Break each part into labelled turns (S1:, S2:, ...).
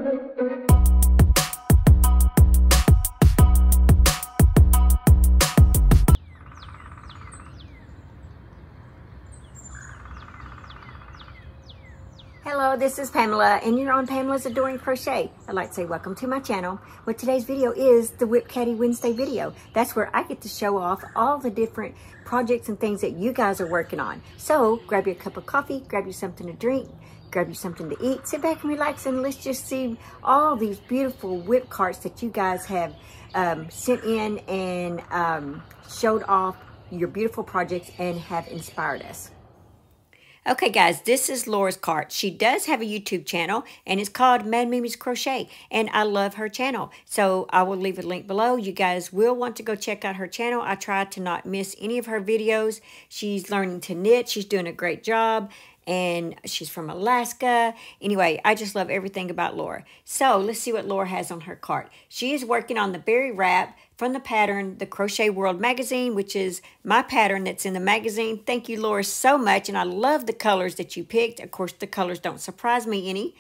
S1: Hello, this is Pamela, and you're on Pamela's Adoring Crochet. I'd like to say welcome to my channel. Well, today's video is the WIP Caddy Wednesday video. That's where I get to show off all the different projects and things that you guys are working on. So grab your cup of coffee, grab you something to drink, grab you something to eat, sit back and relax, and let's just see all these beautiful WIP cards that you guys have sent in and showed off your beautiful projects and have inspired us. Okay guys, this is Laura's cart. She does have a YouTube channel and it's called Mad Mimi's Crochet, and I love her channel. So I will leave a link below. You guys will want to go check out her channel. I try to not miss any of her videos. She's learning to knit. She's doing a great job. And she's from Alaska. Anyway, I just love everything about Laura. So let's see what Laura has on her cart. She is working on the berry wrap from the pattern, the Crochet World magazine, which is my pattern that's in the magazine. Thank you, Laura, so much. And I love the colors that you picked. Of course, the colors don't surprise me any.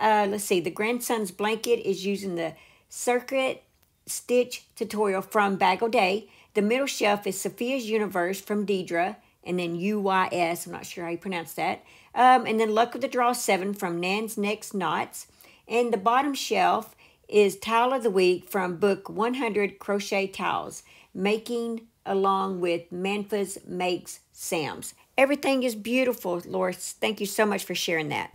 S1: Let's see, the grandson's blanket is using the circuit stitch tutorial from Bag O' Day. The middle shelf is Sophia's Universe from Deidre, and then UYS, I'm not sure how you pronounce that. And then Luck of the Draw 7 from Nan's Next Knots. And the bottom shelf is Towel of the Week from book 100 Crochet Towels, making along with Manfa's Makes Sam's. Everything is beautiful, Laura. Thank you so much for sharing that.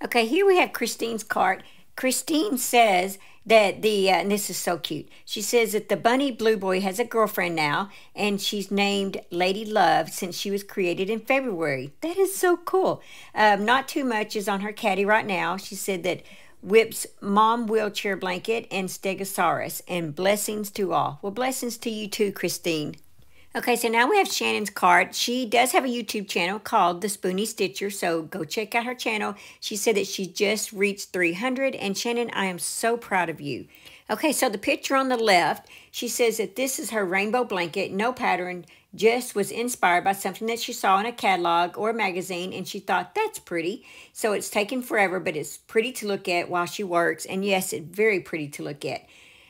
S1: Okay, here we have Christine's cart. Christine says that and this is so cute. She says that the bunny blue boy has a girlfriend now, and she's named Lady Love since she was created in February. That is so cool. Not too much is on her caddy right now. She said that WIP's mom wheelchair blanket and Stegosaurus, and blessings to all. Well, blessings to you too, Christine. Okay, so now we have Shannon's cart. She does have a YouTube channel called The Spoony Stitcher, so go check out her channel. She said that she just reached 300, and Shannon, I am so proud of you. Okay, so the picture on the left, she says that this is her rainbow blanket, no pattern, just was inspired by something that she saw in a catalog or a magazine, and she thought, that's pretty. So it's taken forever, but it's pretty to look at while she works, and yes, it's very pretty to look at.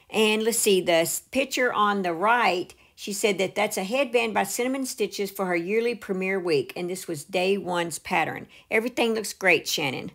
S1: And let's see, the picture on the right, she said that that's a headband by Cinnamon Stitches for her yearly premiere week, and this was day one's pattern. Everything looks great, Shannon.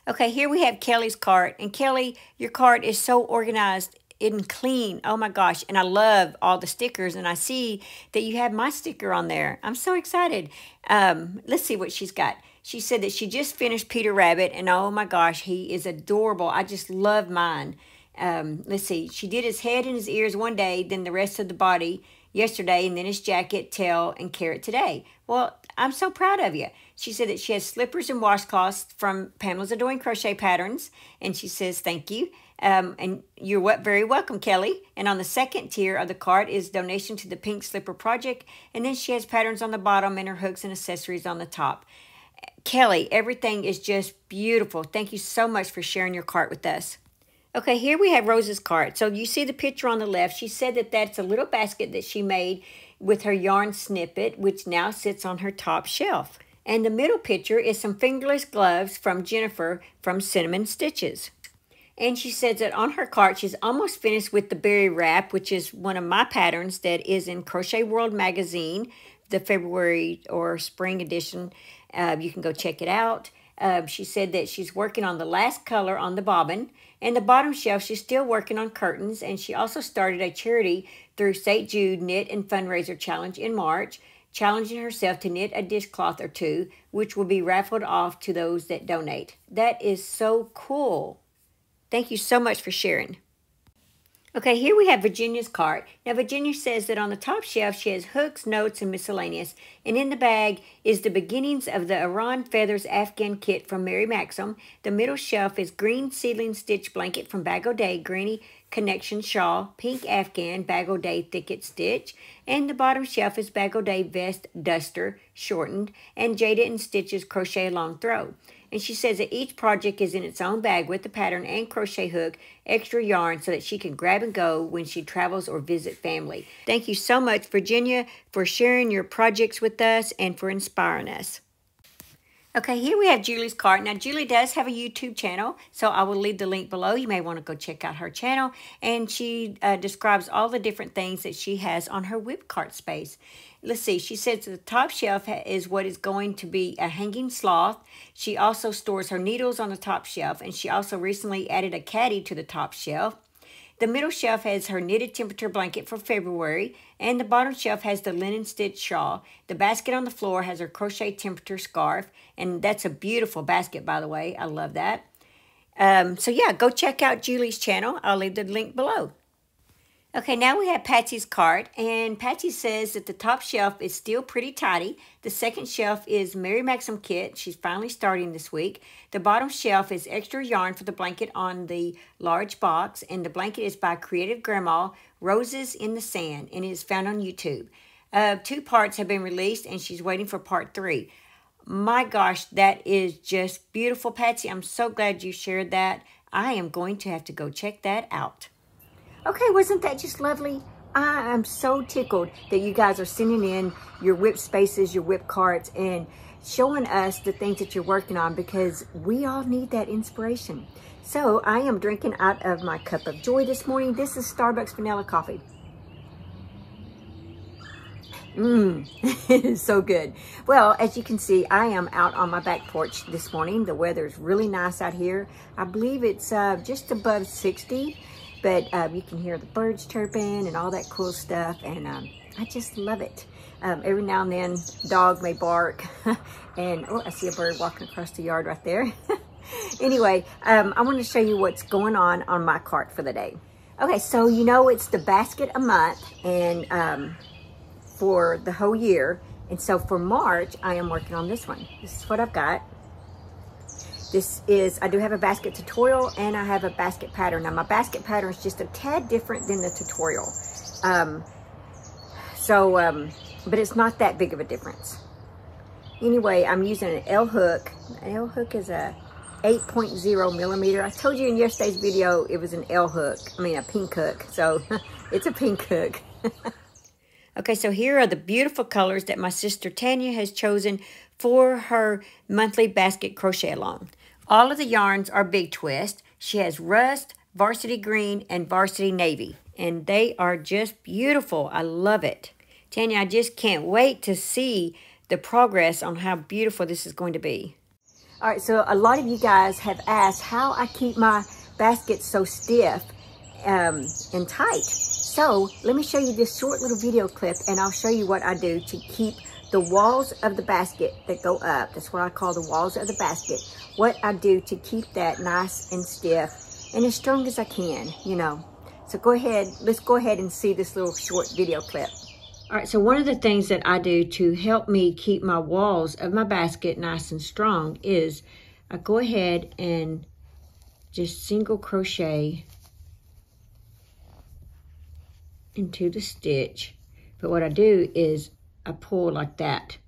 S1: Okay, here we have Kelly's cart, and Kelly, your cart is so organized and clean. Oh my gosh, and I love all the stickers, and I see that you have my sticker on there. I'm so excited. Let's see what she's got. She said that she just finished Peter Rabbit, and oh my gosh, he is adorable. I just love mine. Let's see, she did his head and his ears one day, then the rest of the body yesterday, and then his jacket, tail, and carrot today. Well, I'm so proud of you. She said that she has slippers and washcloths from Pamela's Adoring Crochet Patterns, and she says thank you. And you're very welcome, Kelly. And on the second tier of the cart is donation to the Pink Slipper Project, and then she has patterns on the bottom and her hooks and accessories on the top. Kelly, everything is just beautiful. Thank you so much for sharing your cart with us. Okay, here we have Rose's cart. So you see the picture on the left. She said that that's a little basket that she made with her yarn snippet, which now sits on her top shelf. And the middle picture is some fingerless gloves from Jennifer from Cinnamon Stitches. And she says that on her cart, she's almost finished with the berry wrap, which is one of my patterns that is in Crochet World magazine, the February or spring edition. You can go check it out. She said that she's working on the last color on the bobbin. And the bottom shelf, she's still working on curtains. And she also started a charity through St. Jude Knit and Fundraiser Challenge in March, challenging herself to knit a dishcloth or two, which will be raffled off to those that donate. That is so cool. Thank you so much for sharing. Okay, here we have Virginia's cart. Now, Virginia says that on the top shelf, she has hooks, notes, and miscellaneous. And in the bag is the beginnings of the Iran Feathers Afghan kit from Mary Maxim. The middle shelf is green seedling stitch blanket from Bag O' Day, Granny Connection shawl, pink Afghan, Bag O' Day thicket stitch. And the bottom shelf is Bag O' Day vest duster, shortened, and Jada and Stitches crochet long throw. And she says that each project is in its own bag with the pattern and crochet hook, extra yarn so that she can grab and go when she travels or visit family. Thank you so much, Virginia, for sharing your projects with us and for inspiring us. Okay, here we have Julie's cart. Now, Julie does have a YouTube channel, so I will leave the link below. You may want to go check out her channel. And she describes all the different things that she has on her WIP cart space. Let's see, she says the top shelf is what is going to be a hanging sloth. She also stores her needles on the top shelf, and she also recently added a caddy to the top shelf. The middle shelf has her knitted temperature blanket for February, and the bottom shelf has the linen stitch shawl. The basket on the floor has her crochet temperature scarf, and that's a beautiful basket, by the way. I love that. So yeah, go check out Julie's channel. I'll leave the link below. Okay, now we have Patsy's cart, and Patsy says that the top shelf is still pretty tidy. The second shelf is Mary Maxim kit. She's finally starting this week. The bottom shelf is extra yarn for the blanket on the large box, and the blanket is by Creative Grandma, Roses in the Sand, and it is found on YouTube. 2 parts have been released, and she's waiting for part 3. My gosh, that is just beautiful, Patsy. I'm so glad you shared that. I am going to have to go check that out. Okay, wasn't that just lovely? I am so tickled that you guys are sending in your WIP spaces, your WIP carts, and showing us the things that you're working on, because we all need that inspiration. So I am drinking out of my cup of joy this morning. This is Starbucks vanilla coffee. It is so good. Well, as you can see, I am out on my back porch this morning. The weather is really nice out here. I believe it's just above 60. But you can hear the birds chirping and all that cool stuff, and I just love it. Every now and then, dog may bark, and oh, I see a bird walking across the yard right there. Anyway, I want to show you what's going on my cart for the day. Okay, so you know it's the basket a month, and for the whole year, and so for March, I am working on this one. This is what I've got. This is, I do have a basket tutorial, and I have a basket pattern. Now my basket pattern is just a tad different than the tutorial. But it's not that big of a difference. Anyway, I'm using an L hook. An L hook is a 8.0 millimeter. I told you in yesterday's video it was an L hook. I mean a pink hook. So it's a pink hook. Okay, so here are the beautiful colors that my sister Tanya has chosen for her monthly basket crochet along. All of the yarns are Big Twist. She has Rust, Varsity Green, and Varsity Navy. And they are just beautiful. I love it. Tanya, I just can't wait to see the progress on how beautiful this is going to be. All right, so a lot of you guys have asked how I keep my basket so stiff and tight. So let me show you this short little video clip, and I'll show you what I do to keep the walls of the basket that go up. That's what I call the walls of the basket. What I do to keep that nice and stiff and as strong as I can, you know. So go ahead, let's go ahead and see this little short video clip. All right, so one of the things that I do to help me keep my walls of my basket nice and strong is I go ahead and just single crochet into the stitch. But what I do is I pull like that,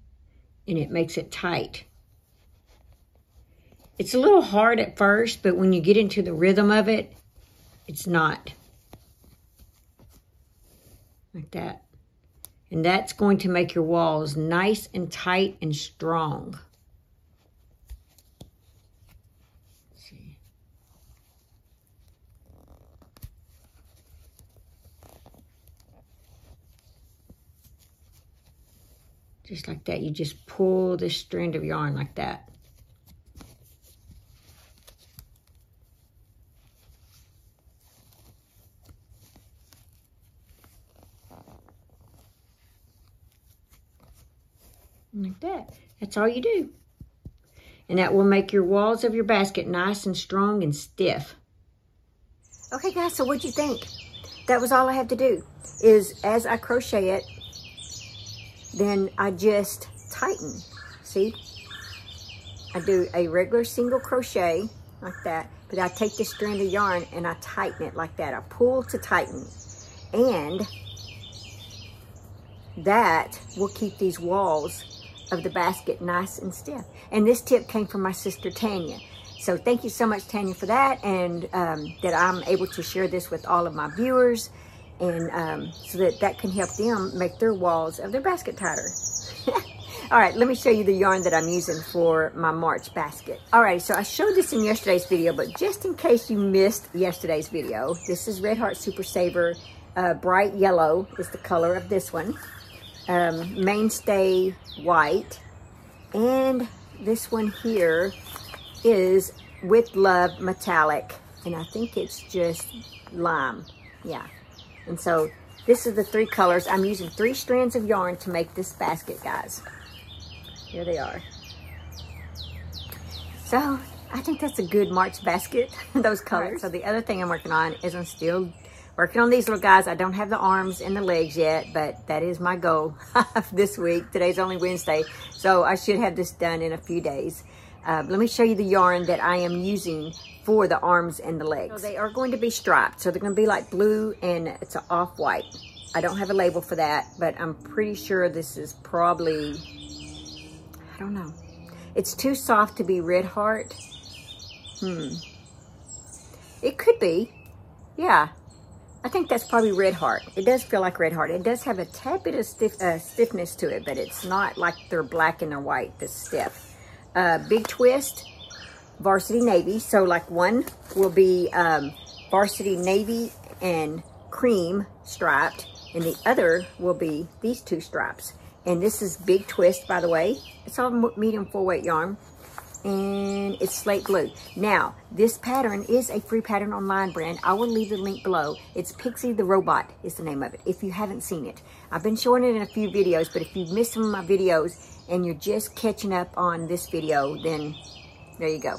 S1: and it makes it tight. It's a little hard at first, but when you get into the rhythm of it, it's not. Like that. And that's going to make your walls nice and tight and strong. Let's see. Just like that. You just pull this strand of yarn like that. Like that. That's all you do. And that will make your walls of your basket nice and strong and stiff. Okay guys, so what'd you think? That was all I have to do, is as I crochet it, then I just tighten. See? I do a regular single crochet like that, but I take this strand of yarn and I tighten it like that. I pull to tighten. And that will keep these walls of the basket nice and stiff. And this tip came from my sister Tanya. So thank you so much, Tanya, for that, and that I'm able to share this with all of my viewers, and so that can help them make their walls of their basket tighter. All right, let me show you the yarn that I'm using for my March basket. All right, so I showed this in yesterday's video, but just in case you missed yesterday's video, this is Red Heart Super Saver. Bright yellow is the color of this one. Mainstay white. And this one here is With Love Metallic. And I think it's just lime. Yeah. And so this is the three colors. I'm using 3 strands of yarn to make this basket, guys. Here they are. So I think that's a good March basket, those colors. Right. So the other thing I'm working on is I'm still working on these little guys. I don't have the arms and the legs yet, but that is my goal this week. Today's only Wednesday, so I should have this done in a few days. Let me show you the yarn that I am using for the arms and the legs. So they are going to be striped. So they're going to be like blue and it's an off-white. I don't have a label for that, but I'm pretty sure this is probably, I don't know. It's too soft to be Red Heart. It could be. Yeah. I think that's probably Red Heart. It does feel like Red Heart. It does have a tad bit of stiffness to it, but it's not like they're black and they're white, this stiff. Big Twist, Varsity Navy. So like one will be Varsity Navy and cream striped, and the other will be these 2 stripes. And this is Big Twist, by the way. It's all medium full weight yarn. And it's slate blue. Now, this pattern is a free pattern online brand. I will leave the link below. It's Pixie the Robot is the name of it, if you haven't seen it. I've been showing it in a few videos, but if you've missed some of my videos and you're just catching up on this video, then there you go.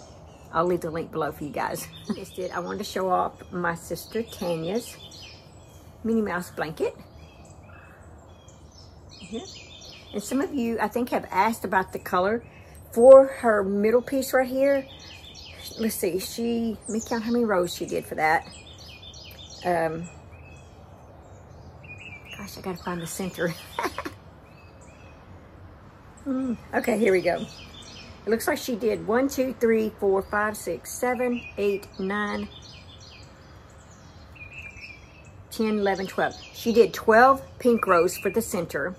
S1: I'll leave the link below for you guys. I wanted to show off my sister Tanya's Minnie Mouse blanket. Here. And some of you, I think, have asked about the color. For her middle piece right here, let's see, let me count how many rows she did for that. Gosh, I gotta find the center. Okay, here we go. It looks like she did 1, 2, 3, 4, 5, 6, 7, 8, 9, 10, 11, 12. She did 12 pink rows for the center,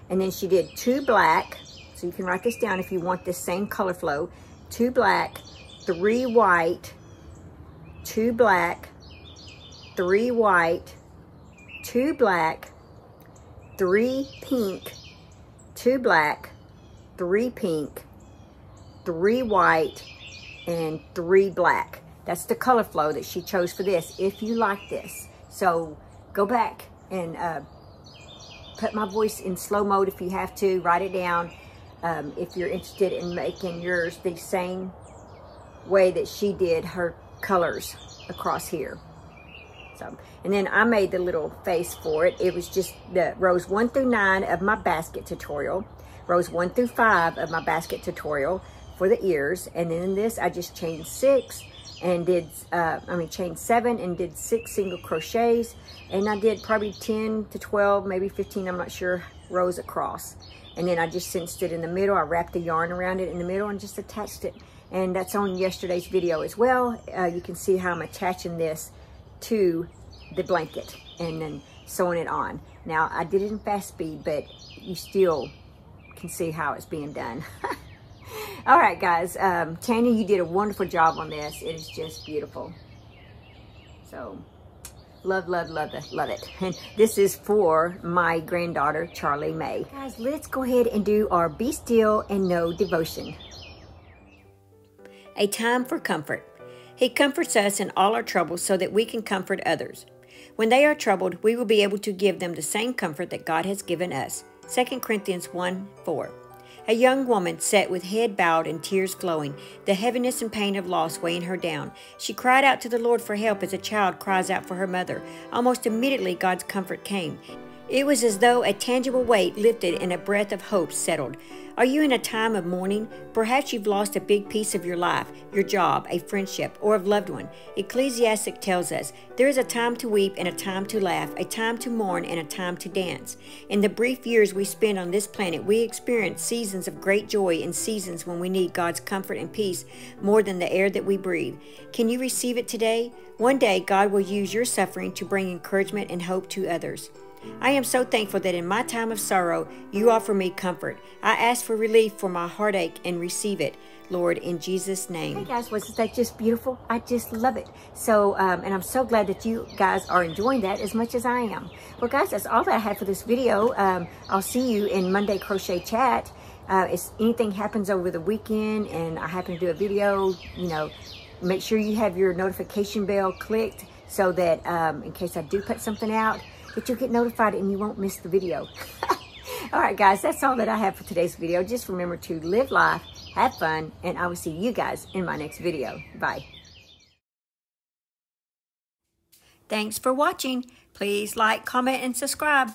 S1: and then she did 2 black. So you can write this down if you want this same color flow. 2 black, 3 white, 2 black, 3 white, 2 black, 3 pink, 2 black, 3 pink, 3 white, and 3 black. That's the color flow that she chose for this, if you like this. So go back and put my voice in slow mode if you have to. Write it down. If you're interested in making yours the same way that she did her colors across here. So, and then I made the little face for it. It was just the rows 1 through 9 of my basket tutorial, rows 1 through 5 of my basket tutorial for the ears, and then in this I just chained 6 and did, chained 7 and did 6 single crochets, and I did probably 10 to 12, maybe 15, I'm not sure, rows across. And then I just cinched it in the middle. I wrapped the yarn around it in the middle and just attached it. And that's on yesterday's video as well. You can see how I'm attaching this to the blanket and then sewing it on. Now, I did it in fast speed, but you still can see how it's being done. All right, guys. Tanya, you did a wonderful job on this. It is just beautiful. So, love, love, love it, love it. And this is for my granddaughter, Charlie May. Guys, let's go ahead and do our Be Still and Know devotion. A time for comfort. He comforts us in all our troubles so that we can comfort others. When they are troubled, we will be able to give them the same comfort that God has given us. 2 Corinthians 1:4. A young woman sat with head bowed and tears flowing, the heaviness and pain of loss weighing her down. She cried out to the Lord for help as a child cries out for her mother. Almost immediately, God's comfort came. It was as though a tangible weight lifted and a breath of hope settled. Are you in a time of mourning? Perhaps you've lost a big piece of your life, your job, a friendship, or a loved one. Ecclesiastic tells us, there is a time to weep and a time to laugh, a time to mourn and a time to dance. In the brief years we spend on this planet, we experience seasons of great joy and seasons when we need God's comfort and peace more than the air that we breathe. Can you receive it today? One day, God will use your suffering to bring encouragement and hope to others. I am so thankful that in my time of sorrow, you offer me comfort. I ask for relief for my heartache and receive it, Lord, in Jesus' name. Hey guys, wasn't that just beautiful? I just love it. So, and I'm so glad that you guys are enjoying that as much as I am. Well guys, that's all that I have for this video. I'll see you in Monday Crochet Chat. If anything happens over the weekend and I happen to do a video, you know, make sure you have your notification bell clicked so that in case I do put something out, that you'll get notified and you won't miss the video. All right, guys, that's all that I have for today's video. Just remember to live life, have fun, and I will see you guys in my next video. Bye. Thanks for watching. Please like, comment, and subscribe.